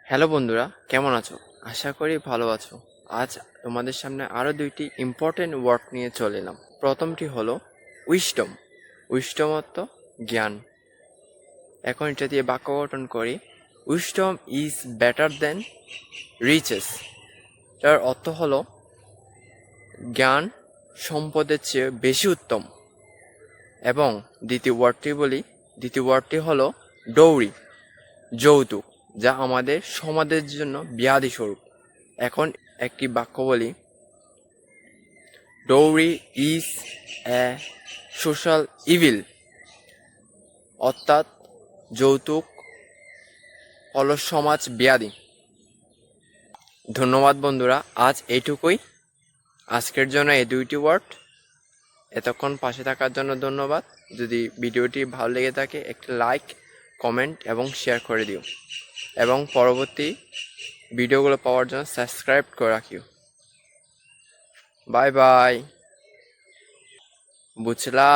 Hello বন্ধুরা, কেমন আছো? আশা করি ভালো আছো। আজ তোমাদের সামনে আরও দুইটি ইম্পর্টেন্ট ওয়ার্ড নিয়ে চলে এলাম। প্রথমটি হলো উইশডম। উইশডম অর্থ জ্ঞান। এখন এটা দিয়ে বাক্য গঠন করি। উইশডম ইজ বেটার দেন রিচেস। তার অর্থ হলো জ্ঞান সম্পদের চেয়ে বেশি উত্তম। এবং দ্বিতীয় ওয়ার্ডটি হলো ডৌরি, যৌতুক, যা আমাদের সমাজের জন্য ব্যাধি স্বরূপ। এখন একটি বাক্য বলি, dowry is a social evil, অর্থাৎ যৌতুক হলো সমাজ ব্যাধি। ধন্যবাদ বন্ধুরা, আজ এইটুকুই। আজকের জন্য এই দুইটি ওয়ার্ড। এতক্ষণ পাশে থাকার জন্য ধন্যবাদ। যদি ভিডিওটি ভালো লেগে থাকে একটি লাইক, কমেন্ট এবং শেয়ার করে দিও, এবং পরবর্তী ভিডিওগুলো পাওয়ার জন্য সাবস্ক্রাইব করে রাখিও। Bye bye. বুঝলা?